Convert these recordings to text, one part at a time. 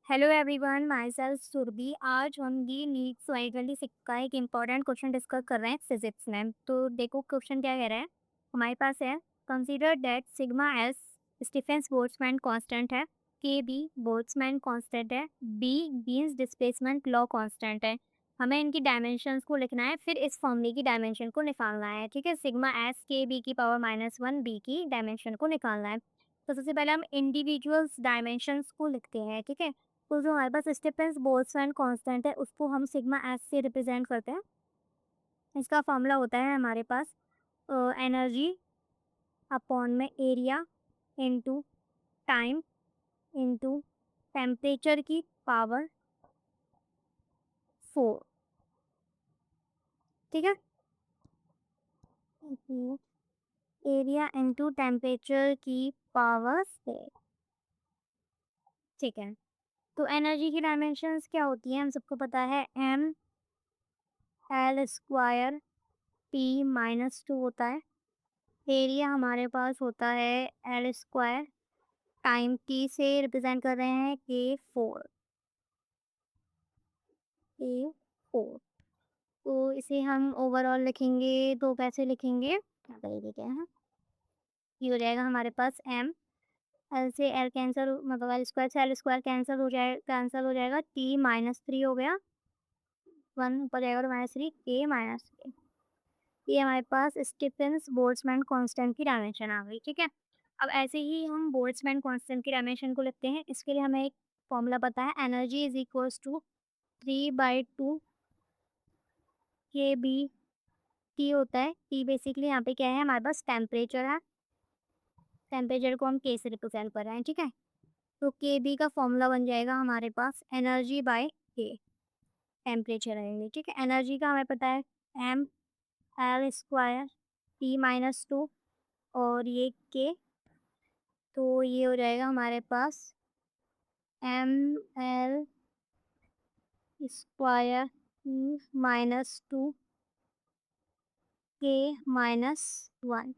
Hello everyone, myself Surabhi. आज हम दी NEET स्वाइगली का एक इम्पॉर्टेंट क्वेश्चन डिस्कस कर रहे हैं फिजिक्स में। तो देखो क्वेश्चन क्या कह रहा है। हमारे पास है, consider that sigma is Stefan's Boltzmann constant है, के बी बोल्ट्जमैन कांस्टेंट है, b Wien's displacement law constant है। हमें इनकी डायमेंशंस को लिखना है, फिर इस फॉर्मूले की डायमेंशन को निकालना है। ठीक है, सिग्मा एस के बी की पावर -1 बी की डायमेंशन को निकालना है। तो सबसे पहले हम इंडिविजुअल्स डायमेंशंस को लिखते हैं। ठीक है, तो जो हमारे पास स्टीफेंस बोल्ट्जमैन कांस्टेंट है उसको हम सिग्मा एस से रिप्रेजेंट करते हैं। इसका फॉर्मूला होता है हमारे पास एनर्जी अपॉन में area into time into temperature की पावर 4। ठीक है, एरिया इनटू टेम्परेचर की पावर 4। ठीक है, तो एनर्जी की डायमेंशंस क्या होती हैं हम सबको पता है। एम एल स्क्वायर टी -2 होता है। एरिया हमारे पास होता है एल स्क्वायर, टाइम टी से रिप्रेजेंट कर रहे हैं के 4। तो इसे हम ओवरऑल लिखेंगे तो कैसे लिखेंगे, क्या करेंगे क्या है, ये हो जाएगा हमारे पास एम, एल से एल कैंसिल, मतलब एल स्क्वायर से एल स्क्वायर कैंसिल हो जाएगा, टी -3 हो गया, 1 ऊपर जाएगा तो -3 के -3। ये हमारे पास स्टीफेंस बोल्ट्जमैन कांस्टेंट की डायमेंशन आ गई। ठीक है, अब ऐसे ही हम बोल्ट्जमैन कांस्टेंट की डायमेंशन को लिखते हैं। इसके लिए हमें एक फॉर्मूला पता है, एनर्जी इज इक्वल्स टू 3/2 के बी टी होता है। टी बेसिकली यहाँ पे क्या है, हमारे पास टेम्परेचर है। टेम्परेचर को हम के से रिप्रेजेंट कर रहे हैं। ठीक है, तो के बी का फॉर्मूला बन जाएगा हमारे पास एनर्जी बाय के, टेम्परेचर रहेंगे। ठीक है, एनर्जी का हमें पता है एम एल स्क्वायर T-2 और ये के, तो ये हो जाएगा हमारे पास एम एल स्क्वायर -2 के -1।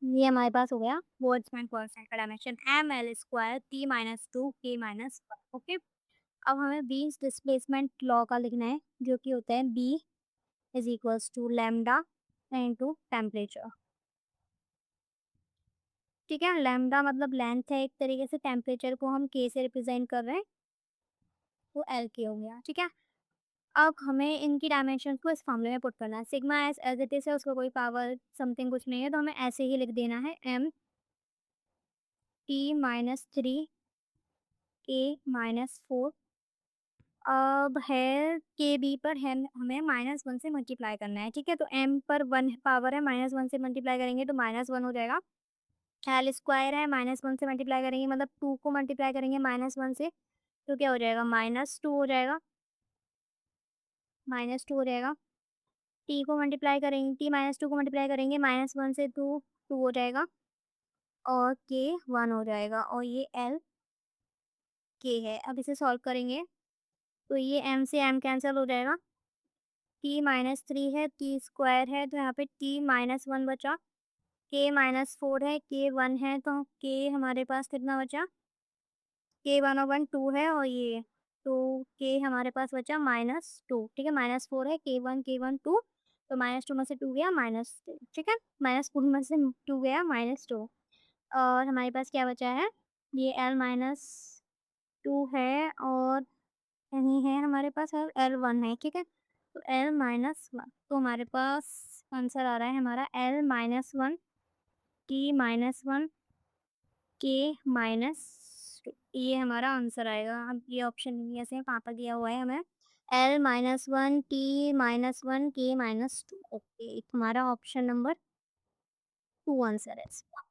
ये हमारे पास हो गया बोल्ट्जमैन कांस्टेंट का dimension, M L square T-2 के -1। ओके, अब हमें बीन्स डिस्प्लेसमेंट लॉ का लिखना है, जो कि होता है b is equals to lambda into temperature. ठीक है, लैम्डा मतलब लेंथ है एक तरीके से, टेम्परेचर को हम के से रिप्रेजेंट कर रहे हैं, तो एल के हो गया। ठीक है, अब हमें इनकी डायमेंशन को इस फॉर्मूले में पुट करना है। Sigma S as it is है, उसका कोई पावर समथिंग कुछ नहीं है, तो हमें ऐसे ही लिख देना है एम T-3 के -4। अब है के बी पर है, हमें -1 से मल्टीप्लाई करना है। ठीक है, तो एम पर 1 पावर है, -1 से मल्टीप्लाई करेंगे तो -1 हो जाएगा। एल स्क्वायर है, -1 से मल्टीप्लाई करेंगे मतलब 2 को मल्टीप्लाई करेंगे -1 से, तो क्या हो जाएगा, -2 हो जाएगा, -2 हो जाएगा। टी को मल्टीप्लाई करेंगे, T-2 को मल्टीप्लाई करेंगे -1 से, 2 हो जाएगा और के 1 हो जाएगा, और ये एल के है। अब इसे सॉल्व करेंगे तो ये एम से एम कैंसिल हो जाएगा, T-3 है, टी स्क्वायर है, तो यहाँ पे T-1 बचा, के -4 है, के 1 है, तो के हमारे पास कितना बचा, के 1 और 1 2 है, और ये तो के हमारे पास बचा -2। ठीक है, -4 है, के 1 2, तो -2 में से 2 गया -2। ठीक है, -4 में से 2 गया -2, और हमारे पास क्या बचा है, ये L-2 है, और यहीं है हमारे पास L1 है। ठीक है, तो L-1, तो हमारे पास आंसर आ रहा है हमारा L-1 T-1 के -2, ये हमारा आंसर आएगा। अब ये ऑप्शन ऐसे कहाँ पर दिया हुआ है हमें, L-1 T-1 के -2। ओके, हमारा ऑप्शन नंबर 2 आंसर है इसका।